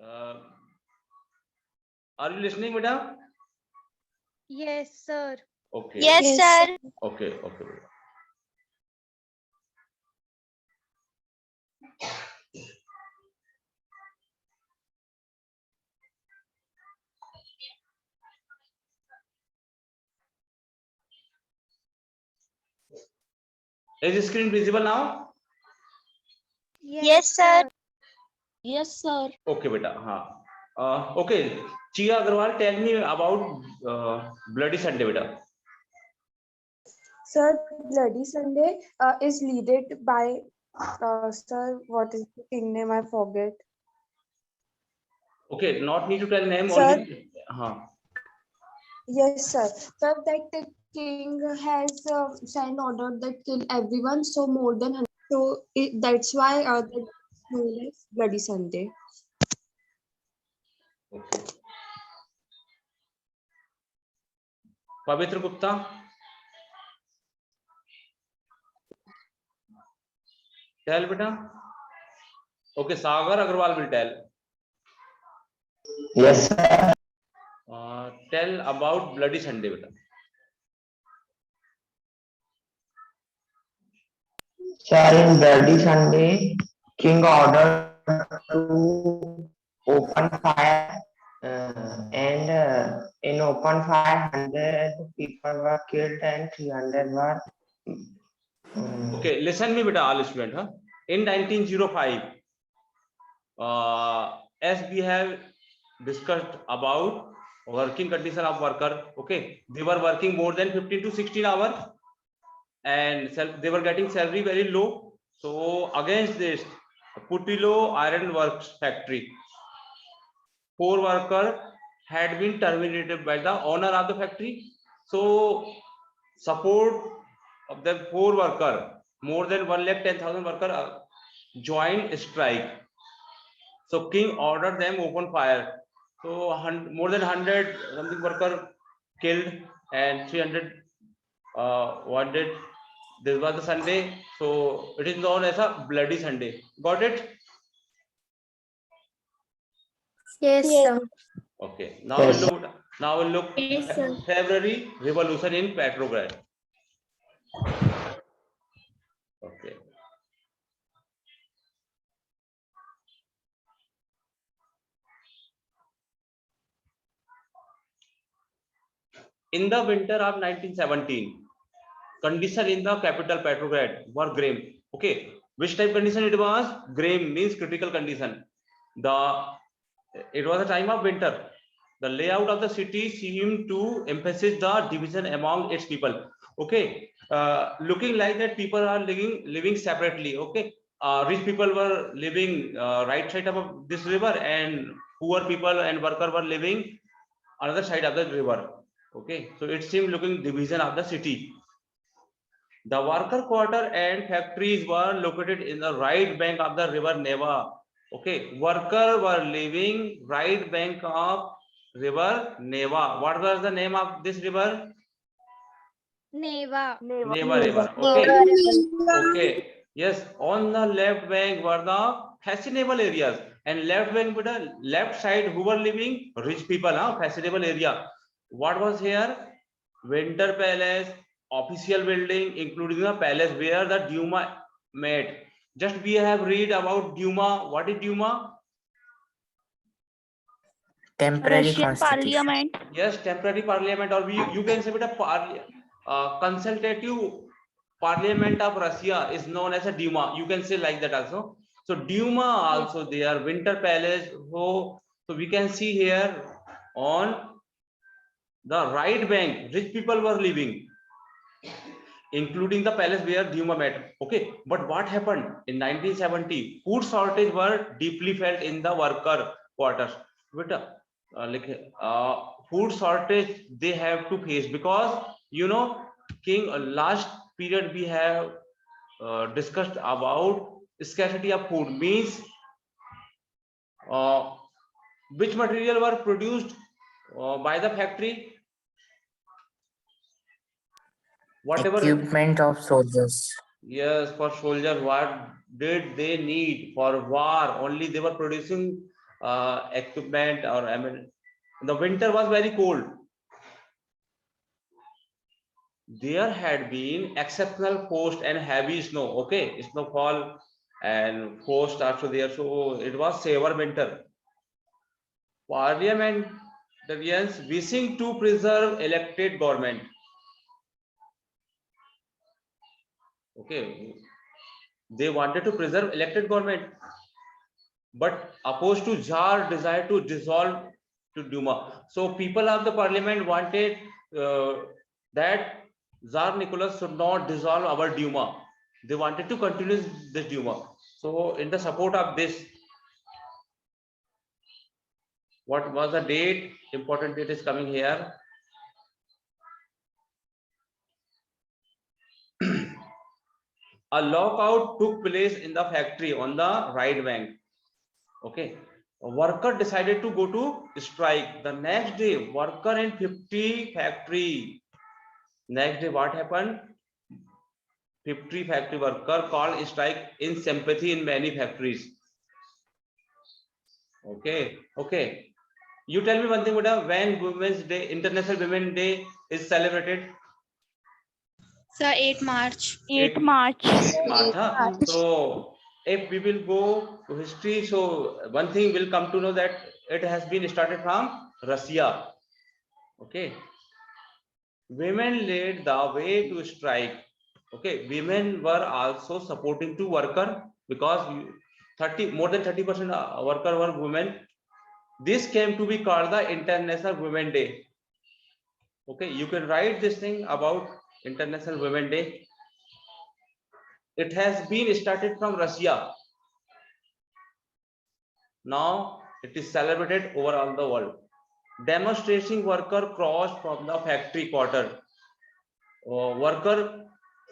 Uh, are you listening, beta? Yes, sir. Okay. Yes, sir. Okay. Okay. Beta. Is the screen visible now? Yes, sir. Yes, sir. Okay, beta. Okay. Chia Agarwal, tell me about Bloody Sunday, beta. Sir, Bloody Sunday is led by sir. What is the king name? I forget. Okay, not need to tell name Sir. only. Yes, sir. Sir, that the king has signed order that kill everyone. So more than 100. So that's why that's known as Bloody Sunday. Okay. Pavitra Gupta. Tell, beta. Okay, Sagar Agarwal will tell. Yes, sir. Tell about Bloody Sunday, beta. Sir, in Bloody Sunday, King ordered to open fire, and in open fire, 100 people were killed and 300 were. Okay, listen me, beta, all student. In 1905, as we have discussed about working condition of worker, okay, they were working more than 15 to 16 hours, and they were getting salary very low. So against this, Putilo Iron Works factory, 4 workers had been terminated by the owner of the factory. So support of the 4 worker, more than 1,10,000 worker joined strike. So king ordered them open fire. So more than 100 something worker killed and 300 wounded. This was the Sunday, so it is known as a Bloody Sunday. Got it? Yes, sir. Okay. Now Yes. we'll look Yes, sir. February Revolution in Petrograd. Okay. In the winter of 1917, condition in the capital Petrograd were grim. Okay, which type condition it was? Grim means critical condition. It was a time of winter. The layout of the city seemed to emphasize the division among its people. Okay, looking like that people are living separately. Okay, rich people were living right side of this river, and poor people and worker were living another side of the river. Okay, so it seemed looking division of the city. The worker quarter and factories were located in the right bank of the river Neva. Okay, workers were living right bank of river Neva. What was the name of this river? Neva. Neva river. Okay. Okay. Yes, on the left bank were the fashionable areas, and left bank with the left side who were living rich people, fashionable area. What was here? Winter Palace, official building, including the palace where the Duma met. Just we have read about Duma. What is Duma? Temporary Russian constitution. Parliament. Yes, temporary parliament, or you can say consultative parliament of Russia is known as a Duma. You can say like that also. So Duma also there, Winter Palace. So we can see here on the right bank, rich people were living, including the palace where Duma met. Okay, but what happened in 1970? Food shortage were deeply felt in the worker quarters. But food shortage they have to face because King last period we have discussed about scarcity of food means uh, which material were produced by the factory, whatever. Equipment of soldiers. Yes, for soldiers, what did they need for war? Only they were producing equipment, or I mean, the winter was very cold. There had been exceptional frost and heavy snow. Okay, snowfall and frost also there. So it was severe winter. Parliamentarians wishing to preserve elected government. Okay, they wanted to preserve elected government, but opposed to Tsar desire to dissolve to Duma. So people of the parliament wanted that Tsar Nicholas should not dissolve our Duma. They wanted to continue this Duma. So in the support of this, what was the date? Important date is coming here. A lockout took place in the factory on the right bank. Okay, a worker decided to go to strike. The next day, worker in 50 factory. Next day, what happened? 50 factory worker called strike in sympathy in many factories. Okay, okay. You tell me one thing, Buddha, when Women's Day, International Women's Day is celebrated? Sir, 8 March. 8 March. Huh? March. So if we will go to history, so one thing will come to know that it has been started from Russia. Okay, women led the way to strike. Okay, women were also supporting to worker because more than 30% worker were women. This came to be called the International Women Day. Okay, you can write this thing about International Women Day. It has been started from Russia. Now it is celebrated over all the world. Demonstrating worker crossed from the factory quarter. Worker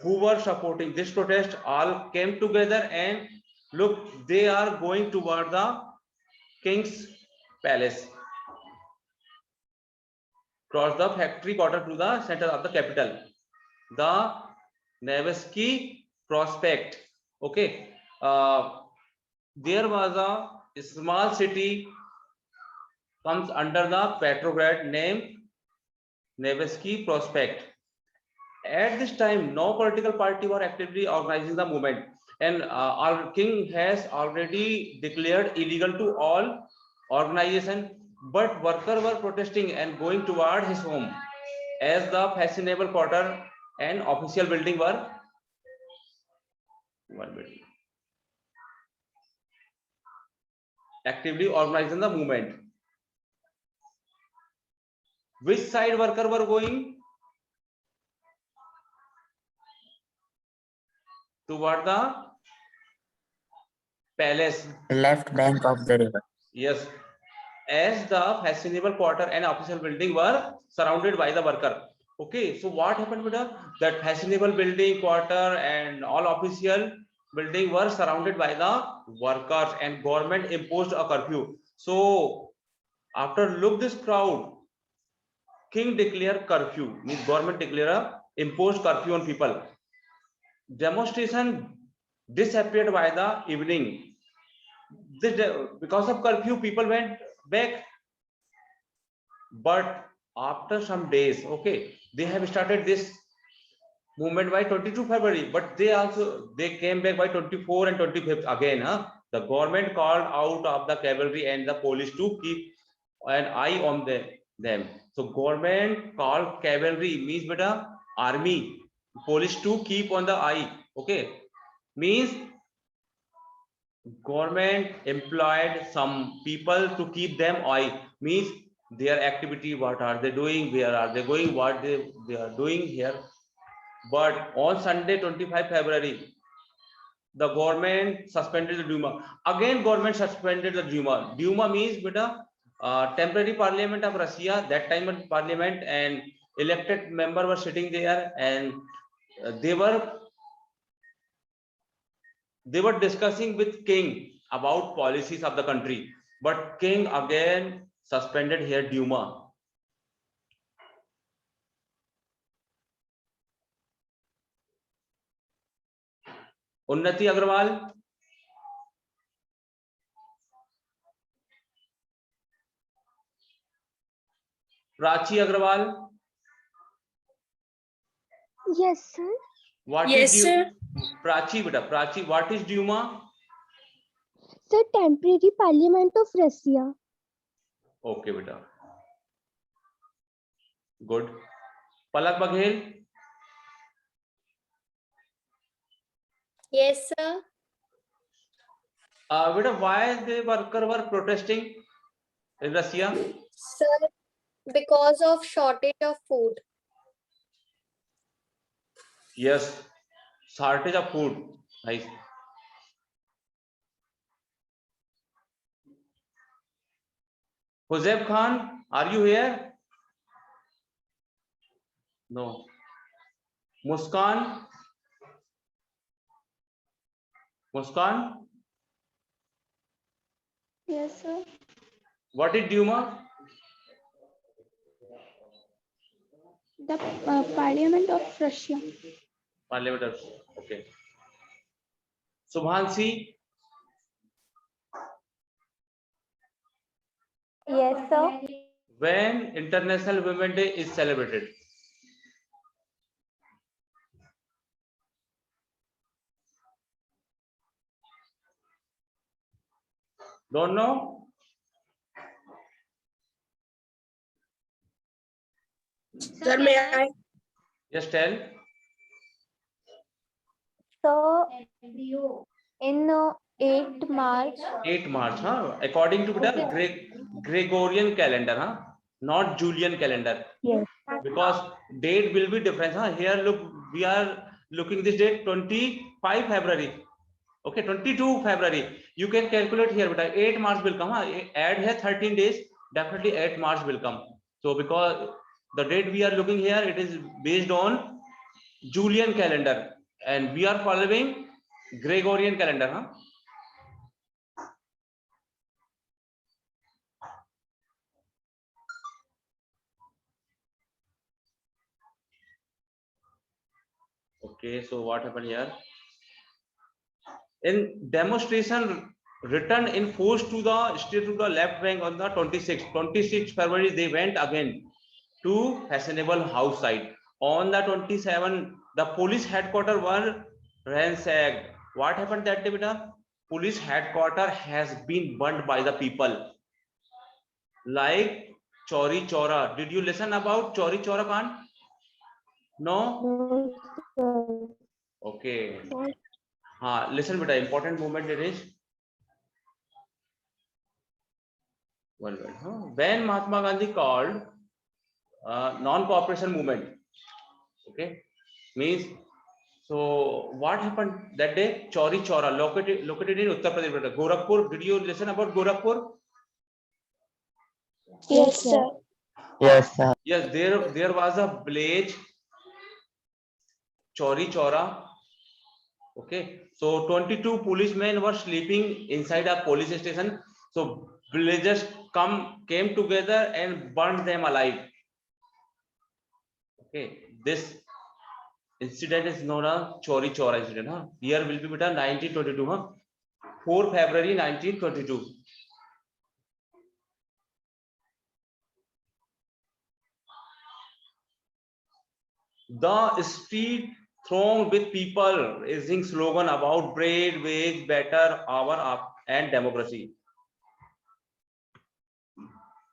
who were supporting this protest all came together and look, they are going toward the King's Palace. Cross the factory quarter to the center of the capital, the Nevsky Prospect. Okay, there was a small city comes under the Petrograd named Nevsky Prospect. At this time, no political party were actively organizing the movement, and our king has already declared illegal to all organization, but workers were protesting and going toward his home as the fashionable quarter and official building were actively organizing the movement. Which side worker were going? Toward the palace. Left bank of the river. Yes, as the fashionable quarter and official building were surrounded by the worker. Okay, so what happened with that fashionable building, quarter, and all official building were surrounded by the workers, and government imposed a curfew. So after look this crowd, king declare curfew, means government declare a imposed curfew on people. Demonstration disappeared by the evening. Because of curfew, people went back. But after some days, okay, they have started this movement by 22 February, but they came back by 24 and 25th again. The government called out of the cavalry and the police to keep an eye on them. So government called cavalry, means beta army, police to keep on the eye. Okay, means government employed some people to keep them eye, means their activity, what are they doing, where are they going, what they are doing here. But on Sunday 25 February, the government suspended the Duma. Again government suspended the Duma. Duma means beta temporary parliament of Russia. That time of parliament, and elected member were sitting there, and they were discussing with king about policies of the country, but king again suspended here Duma. Unnati Agrawal. Prachi Agrawal. Yes, sir. What Yes, is sir. Prachi, beta. Prachi, what is Duma? Sir, temporary parliament of Russia. Okay, beta. Good. Palak Baghel. Yes, sir. Beta, why the worker were protesting in Russia? Sir, because of shortage of food. Yes, shortage of food. Nice. Huzeb Khan, are you here? No. Muskan? Muskan? Yes, sir. What is Duma? The parliament of Russia. Parliament. Okay. Subhansi? Yes, sir. When International Women's Day is celebrated? Don't know? Sir, may I? Just tell. So, in 8 March. 8 March, huh? According to the Gregorian calendar, huh? Not Julian calendar. Yes. Because date will be different, huh? Here, look, we are looking this date 25 February. Okay, 22 February. You can calculate here, but 8 March will come. Huh? Add here 13 days. Definitely 8 March will come. So because the date we are looking here, it is based on Julian calendar, and we are following Gregorian calendar, huh? Okay, so what happened here? In demonstration returned in force to the state to the left bank on the 26 February, they went again to fashionable house site. On the 27, the police headquarters were ransacked. What happened that day, beta? Police headquarters has been burned by the people. Like Chauri Chora. Did you listen about Chauri Chora Khan? No? No, sir. Okay. Listen, beta, important moment it is. One word. When Mahatma Gandhi called non-cooperation movement, okay, means, so what happened that day? Chauri Chora, located in Uttar Pradesh, beta. Gorakhpur. Did you listen about Gorakhpur? Yes, sir. Yes, sir. Yes, there was a village, Chauri Chora. Okay, so 22 policemen were sleeping inside a police station. So villagers came together and burned them alive. Okay, this incident is known as Chauri Chora incident. Huh? Year will be between 1922. Huh? 4 February 1922. The street thronged with people raising slogan about bread, wage, better hour and democracy.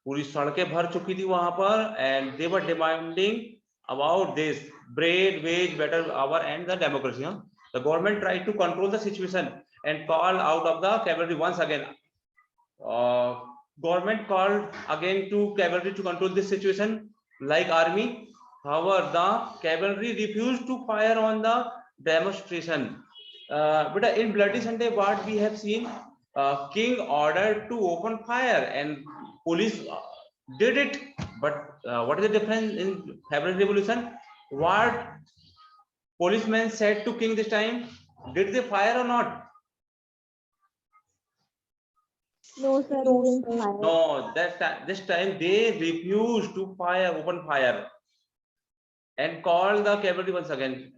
पूरी सड़कें भर चुकी थी वहां पर, and they were demanding about this bread, wage, better hour and the democracy. Huh? The government tried to control the situation and called out of the cavalry once again. Government called again to cavalry to control this situation like army. However, the cavalry refused to fire on the demonstration. But in Bloody Sunday, what we have seen, king ordered to open fire and police did it. But what is the difference in February Revolution? What policemen said to king this time? Did they fire or not? No, sir. Didn't fire. No, this time they refused to open fire, and called the cavalry once again.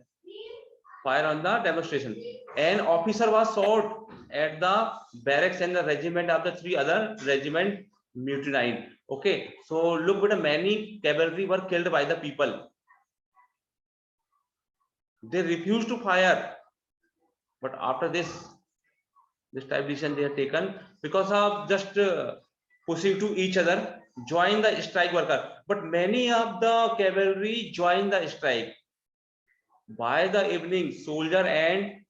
Fire on the demonstration. An officer was shot at the barracks, and the regiment of the 3 other regiment mutiny. Okay, so look, but many cavalry were killed by the people. They refused to fire, but after this type decision they have taken because of just pushing to each other, join the strike worker. But many of the cavalry joined the strike. By the evening, soldier and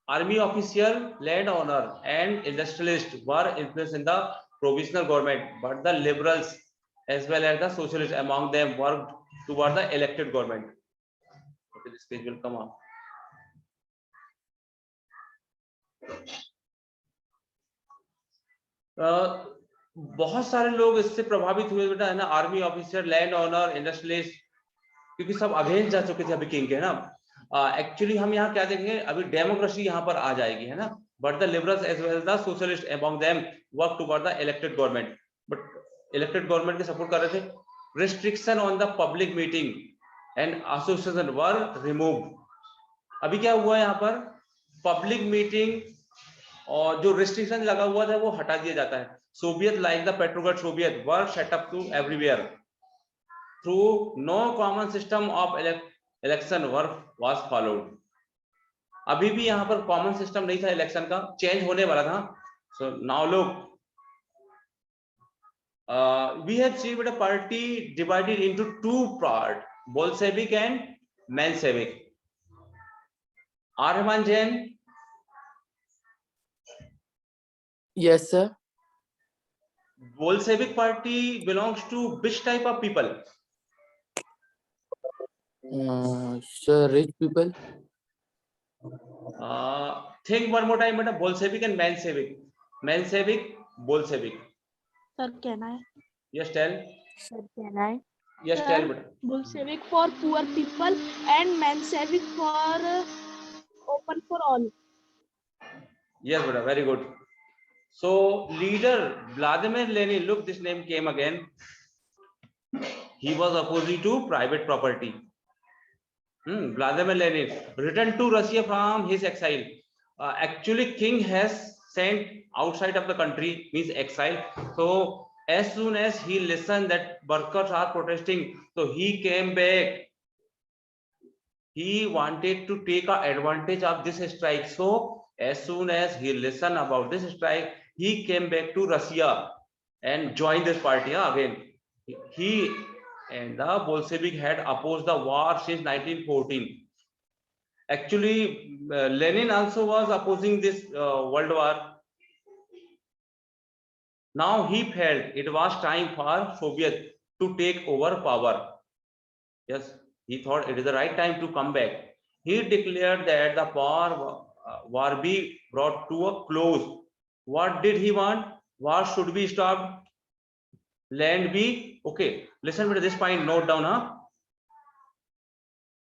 army official, landowner, and industrialist were influenced in the provisional government, but the liberals as well as the socialists among them worked toward the elected government. Okay, this page will come on. बहुत सारे लोग इससे प्रभावित हुए बेटा, है ना, army officer, land owner, industrialist, क्योंकि सब अगेंस्ट जा चुके थे अभी किंग के, है ना। एक्चुअली हम यहाँ क्या देखेंगे, अभी डेमोक्रेसी यहाँ पर आ जाएगी, है ना, but the liberals as well the socialist among them work toward the elected government, but elected government के सपोर्ट कर रहे थे। Restriction on the public meeting and association were removed. अभी क्या हुआ यहाँ पर, पब्लिक मीटिंग और जो रिस्ट्रिक्शन लगा हुआ था वो हटा दिया जाता है। Soviet like the Petrograd Soviet were set up to everywhere through no common system of election was followed. अभी भी यहाँ पर कॉमन सिस्टम नहीं था इलेक्शन का, चेंज होने वाला था। So now look, we have seen with a party divided into two part, Bolshevik and Menshevik. Arhaman Jain? Yes, sir. Bolshevik party belongs to which type of people? Sir, rich people. Think one more time, beta. Bolshevik and Menshevik. Menshevik, Bolshevik. Sir, can I? Yes, tell. Sir, can I? Yes, Sir, tell, beta. Bolshevik for poor people and Menshevik for open for all. Yes, beta. Very good. So, leader Vladimir Lenin, look, this name came again. He was opposed to private property. Vladimir Lenin returned to Russia from his exile. Actually, king has sent outside of the country, means exile. So, as soon as he listened that workers are protesting, so he came back. He wanted to take advantage of this strike. So, as soon as he listened about this strike, he came back to Russia and joined this party again. He and the Bolshevik had opposed the war since 1914. Actually, Lenin also was opposing this world war. Now he felt it was time for Soviet to take over power. Yes, he thought it is the right time to come back. He declared that the war be brought to a close. What did he want? War should be stopped. Land be okay. Listen to this point. Note down, huh?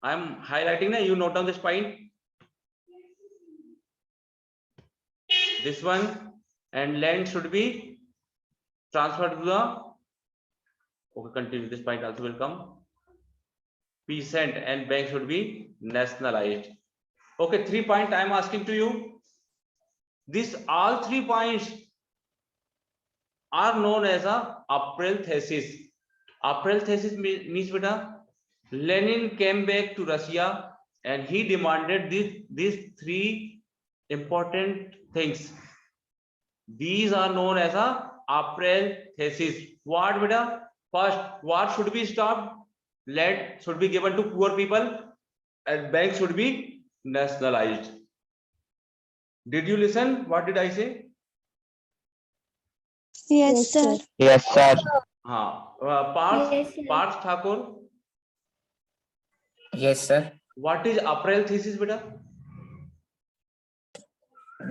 I am highlighting. You note down this point. This one, and land should be transferred to the. Okay, continue. This point also will come. Peasant and bank should be nationalized. Okay, 3 points I am asking to you. These all 3 points are known as a April thesis. April thesis means beta, Lenin came back to Russia and he demanded these 3 important things. These are known as a April thesis. What beta? First, war should be stopped. Land should be given to poor people and banks should be nationalized. Did you listen? What did I say? Yes, sir. Yes, sir. Parth Thakur. Yes, sir. What is April thesis, beta?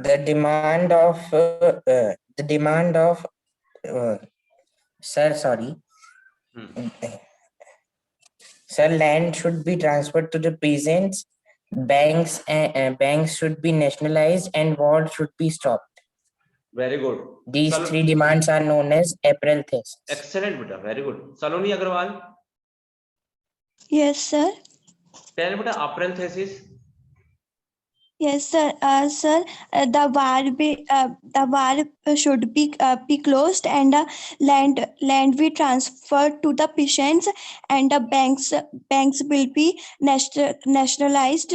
The demand of sir, sorry. Sir, land should be transferred to the peasants. Banks should be nationalized and war should be stopped. Very good. These 3 demands are known as April thesis. Excellent, beta. Very good. Saloni Agarwal. Yes, sir. Tell beta April thesis. Yes, sir. Sir, the war should be closed, and land be transferred to the patients, and the banks will be nationalized.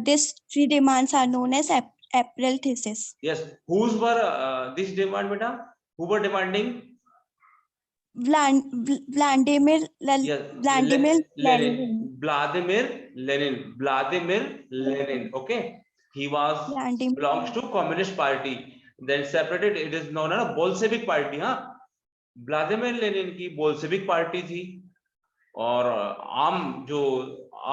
These three demands are known as April thesis. Yes, whose were this demand beta? Who were demanding? Vladimir Yes, Vladimir Lenin. Vladimir Lenin. Okay, he was Vladimir belongs to Communist Party. Then separated. It is known as Bolshevik Party. हाँ, Vladimir Lenin की Bolshevik party थी, और आम जो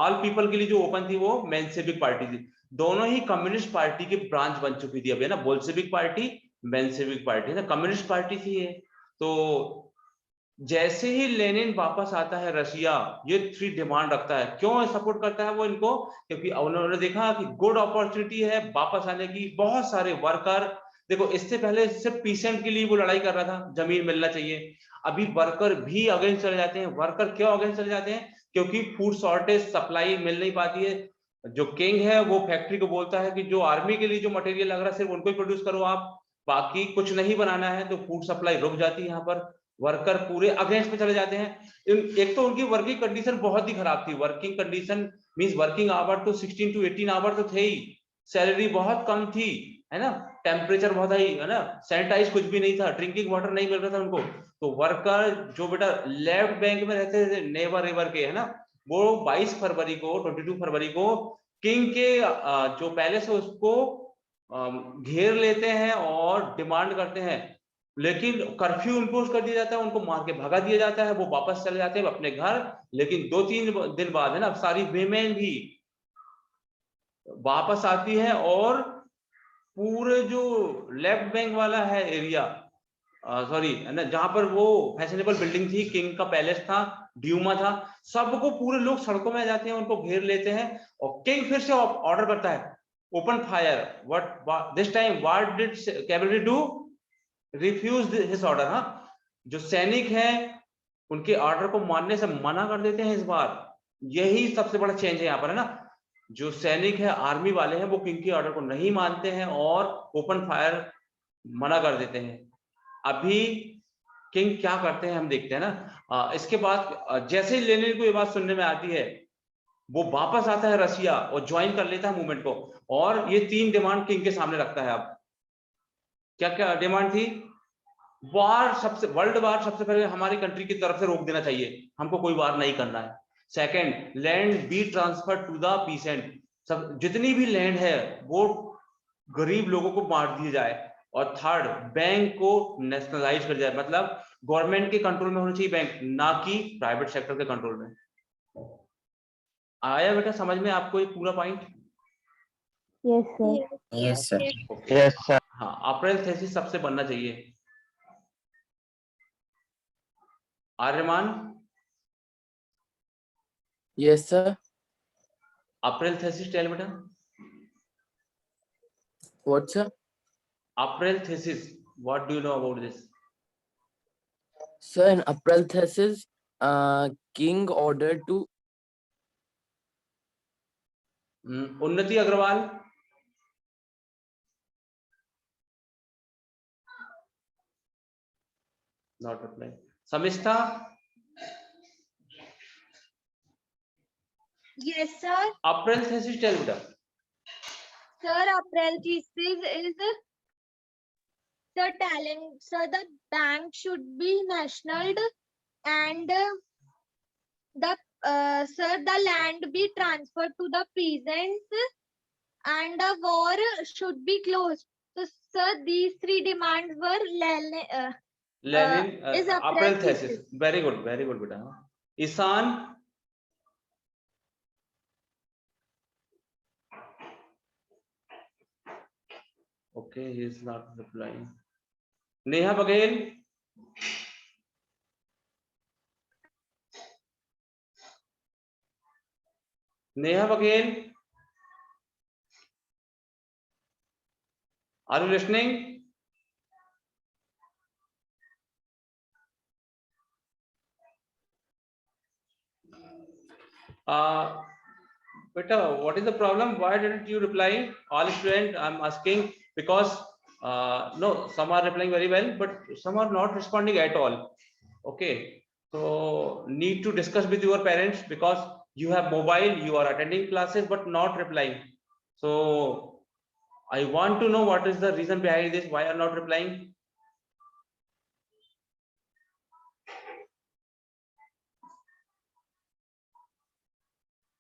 all people के लिए जो open थी वो मेंशेविक पार्टी थी। दोनों ही कम्युनिस्ट पार्टी की ब्रांच बन चुकी थी अभी, है ना, बोल्शेविक पार्टी, मेंशेविक पार्टी, ना कम्युनिस्ट पार्टी थी ये। तो जैसे ही लेनिन वापस आता है रशिया, ये थ्री डिमांड रखता है। क्यों सपोर्ट करता है वो इनको? क्योंकि उन्होंने देखा कि गुड अपॉर्चुनिटी है वापस आने की। बहुत सारे वर्कर, देखो इससे पहले सिर्फ पीसेंट के लिए वो लड़ाई कर रहा था, जमीन मिलना चाहिए। अभी वर्कर भी अगेंस्ट चले जाते हैं। वर्कर क्यों अगेंस्ट चले जाते हैं? क्योंकि फूड शॉर्टेज, सप्लाई मिल नहीं पाती है। जो किंग है वो फैक्ट्री को बोलता है कि जो आर्मी के लिए जो मटेरियल लग रहा है सिर्फ उनको ही प्रोड्यूस करो आप, बाकी कुछ नहीं बनाना है। तो फूड सप्लाई रुक जाती है यहाँ पर, वर्कर पूरे अगेंस्ट में चले जाते हैं। एक तो उनकी वर्किंग कंडीशन बहुत ही खराब थी। Working condition means working hour तो 16 to 18 आवर तो थे ही, सैलरी बहुत कम थी, है ना, टेम्परेचर बहुत हाई, है ना, सैनिटाइज कुछ भी नहीं था, ड्रिंकिंग वाटर नहीं मिल रहा था उनको। तो वर्कर जो बेटा लेफ्ट बैंक में रहते थे नेवर रिवर के, है ना, वो 22 फरवरी को 22 फरवरी को किंग के जो पैलेस है उसको घेर लेते हैं और डिमांड करते हैं। लेकिन कर्फ्यू इम्पोज कर दिया जाता है, उनको मार के भगा दिया जाता है, वो वापस चले जाते हैं अपने घर। लेकिन 2-3 दिन बाद, है ना, सारी वीमेन भी वापस आती है और पूरे जो लेफ्ट बैंक वाला है एरिया, सॉरी, है ना, जहां पर वो फैशनेबल बिल्डिंग थी, किंग का पैलेस था, ड्यूमा था, सबको पूरे लोग सड़कों में आ जाते हैं, उनको घेर लेते हैं। और किंग फिर से ऑर्डर करता है open fire. What this time what did cavalry do? Refuse his order. हाँ, जो सैनिक हैं उनके ऑर्डर को मानने से मना कर देते हैं इस बार। यही सबसे बड़ा चेंज है यहाँ पर, है ना। जो सैनिक है, आर्मी वाले हैं, वो किंग के ऑर्डर को नहीं मानते हैं और ओपन फायर मना कर देते हैं। अभी किंग क्या करते हैं हम देखते हैं ना। इसके बाद जैसे ही लेनिन को ये बात सुनने में आती है, वो वापस आता है रशिया और ज्वाइन कर लेता है मूवमेंट को। और ये 3 डिमांड किंग के सामने रखता है। अब क्या क्या डिमांड थी? वार, सबसे वर्ल्ड वार सबसे पहले हमारी कंट्री की तरफ से रोक देना चाहिए, हमको कोई वार नहीं करना है। Second, land be transfer to the peasant, सब जितनी भी लैंड है वो गरीब लोगों को बांट दी जाए। और थर्ड, बैंक को नेशनलाइज कर जाए, मतलब गवर्नमेंट के कंट्रोल में होना चाहिए बैंक, ना कि प्राइवेट सेक्टर के कंट्रोल में। आया बेटा समझ में आपको ये पूरा point? Yes, sir. Yes, sir. Yes, sir. हाँ, अप्रैल थीसिस सबसे बनना चाहिए। Aryaman, Yes, sir. April thesis tell बेटा। What, sir? April thesis, what do you know about this? Sir, in April thesis, king ordered to Unnati Agarwal, not reply. Samishtha, Yes, sir. April thesis tell बेटा। Sir, April thesis is the talent. Sir, the bank should be national, and the land be transferred to the peasants, and the war should be closed. So, sir, these 3 demands were Lenin is April April thesis, thesis. Very good बेटा। Ishan, okay, he is not replying. Neha Baghel, Neha Baghel, are you listening? Beta, what is the problem? Why didn't you reply? All students, I'm asking because no, some are replying very well, but some are not responding at all. Okay, so need to discuss with your parents because you have mobile, you are attending classes but not replying. So I want to know what is the reason behind this. Why are not replying?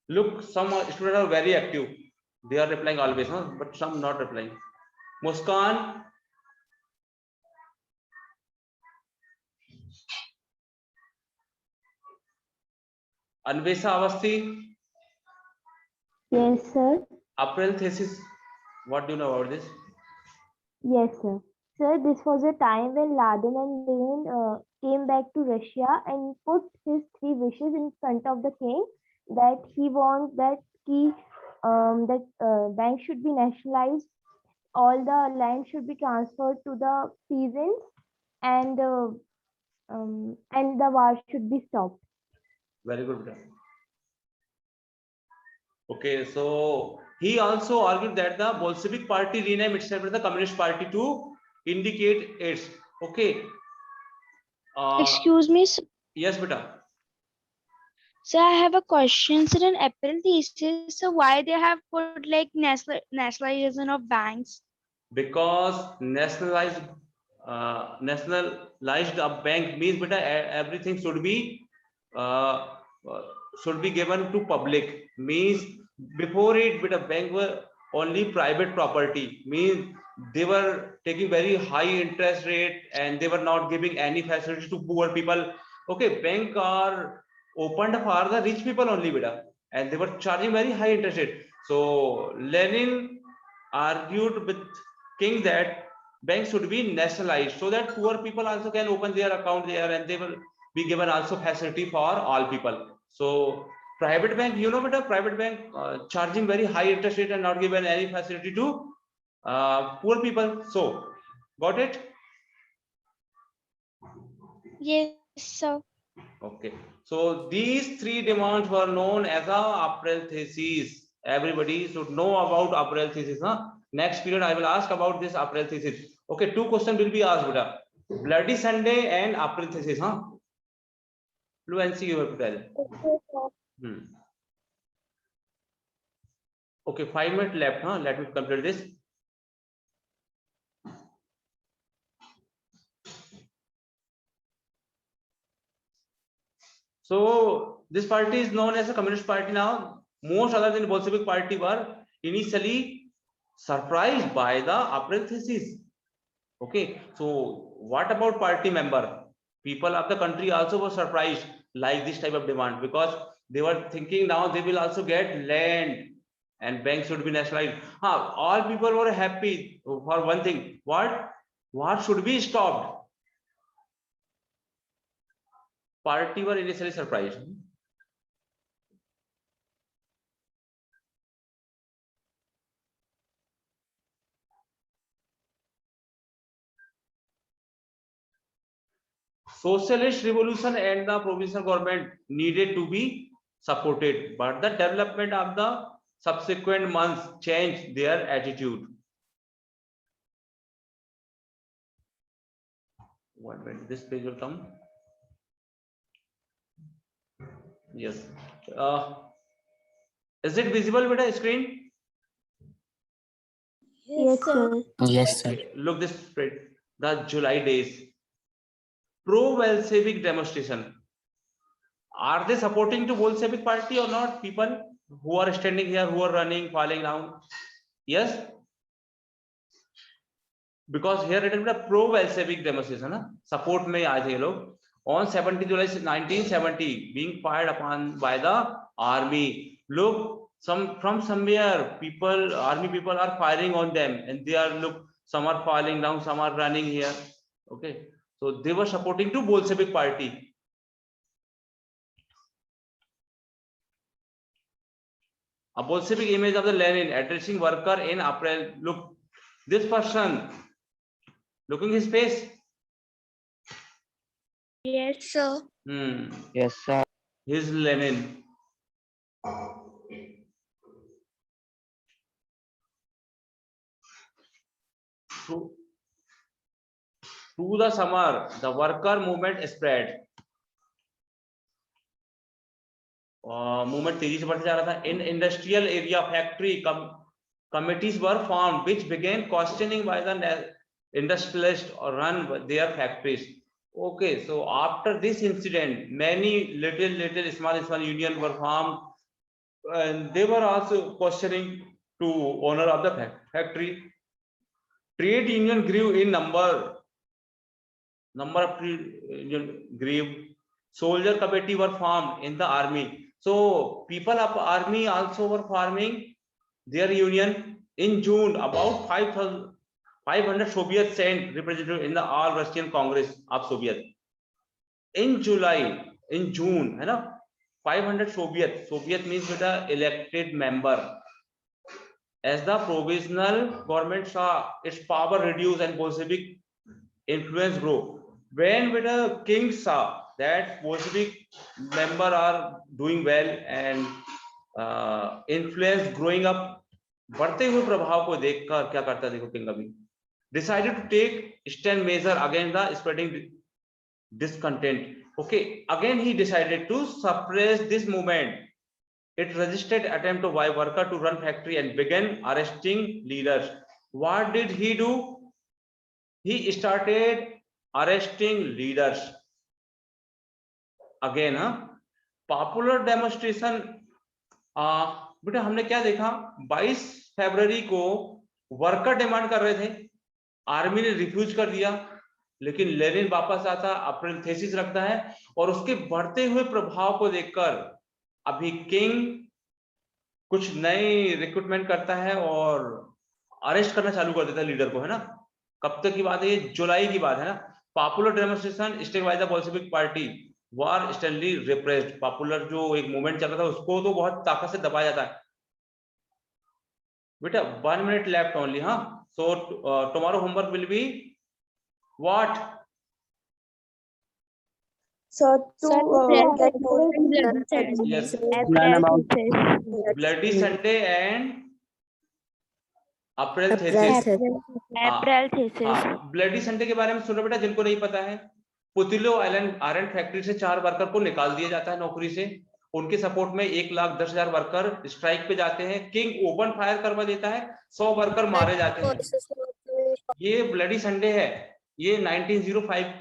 Look, some students are very active. They are replying always, huh? But some not replying. Muskan, Anvesa Avasti, Yes, sir. April thesis. What do you know about this? Yes, sir. Sir, this was a time when Laden and Lenin came back to Russia and put his 3 wishes in front of the king, that he wants that bank should be nationalized, all the land should be transferred to the peasants, and the war should be stopped. Very good, beta. Okay, so he also argued that the Bolshevik party rename itself as the Communist Party to indicate its. Okay. Excuse me, Yes, beta. sir, I have a question. Sir, in April thesis, so why they have put like nationalization of banks? Because nationalized a bank means beta everything uh, should be given to public. Means before it, beta bank were only private property. Means they were taking very high interest rate and they were not giving any facilities to poor people. Okay, bank are opened for the rich people only, beta, and they were charging very high interest rate. So Lenin argued with king that banks should be nationalized so that poor people also can open their account there and they will be given also facility for all people. So private bank, you know, but a private bank charging very high interest rate and not given any facility to poor people. So got it? Yes, sir. Okay. So these 3 demands were known as a April thesis. Everybody should know about April thesis. Huh? Next period, I will ask about this April thesis. Okay, 2 questions will be asked. Beta. Bloody Sunday and April thesis. Huh? Fluency you have to tell. Okay, 5 minutes left. Huh? Let me complete this. So this party is known as a Communist Party now. Most other than Bolshevik Party were initially surprised by the April thesis. Okay, so what about party member? People of the country also were surprised like this type of demand because they were thinking now they will also get land and banks should be nationalized. All people were happy for one thing. What should be stopped? Party were initially surprised. Socialist revolution and the provisional government needed to be supported, but the development of the subsequent months changed their attitude. When this page will come? Yes. Is it visible with a screen? Yes, sir. Yes, sir. Look this spread. The July days. Pro-Bolshevik demonstration. Are they supporting to Bolshevik party or not? People who are standing here, who are running, falling down. Yes. Because here it is a pro-Bolshevik demonstration. Huh? Support में आए थे लोग. On 17 July 1970, being fired upon by the army. Look, from somewhere, army people are firing on them, and they are some are falling down, some are running here. Okay, so they were supporting to Bolshevik party. A Bolshevik image of the Lenin addressing worker in April. Look, this person, looking his face. Yes, sir. Yes, sir. His Lenin. Through the summer, the worker movement spread. Movement तेजी से बढ़ते जा रहा था. In industrial area, factory committees were formed, which began questioning by the industrialists or run their factories. Okay, so after this incident, many little small union were formed, and they were also questioning to owner of the factory. Trade union grew in number of trade union grew. Soldier committee were formed in the army. So people of army also were forming their union. In June, about 500 Soviets sent representatives in the all Russian Congress of Soviet. In July, in June, है ना, 500 Soviet means beta elected member. As the provisional government saw its power reduce and Bolshevik influence grow, when beta king saw that Bolshevik member are doing well and influence growing up, बढ़ते हुए प्रभाव को देखकर क्या करता है, देखो king अभी decided to take stand measure against the spreading discontent. Okay, again he decided to suppress this movement. It resisted attempt by worker to run factory and began arresting leaders. What did he do? He started arresting leaders. Again, popular demonstration. बेटा हमने क्या देखा, 22 फरवरी को worker demand कर रहे थे, army ने refuse कर दिया, लेकिन लेनिन वापस आता, अपने थेसिस रखता है और उसके बढ़ते हुए प्रभाव को देखकर अभी किंग कुछ नए रिक्रूटमेंट करता है और अरेस्ट करना चालू कर देता है लीडर को, है ना. कब तक की बात है, ये जुलाई की बात है ना. Popular demonstration stake by the Bolshevik party were sternly repressed. Popular जो एक मूवमेंट चल रहा था उसको तो बहुत ताकत से दबाया जाता है. बेटा 1 minute left only. So tomorrow homework will be what? So to get more Yes, April Bloody Sunday and April thesis. April thesis. Bloody Sunday के बारे में सुनो बेटा, जिनको नहीं पता है, पुतिलो आयरन फैक्ट्री से 4 वर्कर को निकाल दिया जाता है नौकरी से. उनके सपोर्ट में 1,10,000 वर्कर स्ट्राइक पे जाते हैं. किंग ओपन फायर करवा देता है, 100 वर्कर मारे जाते हैं. ये ब्लडी संडे है, ये 1905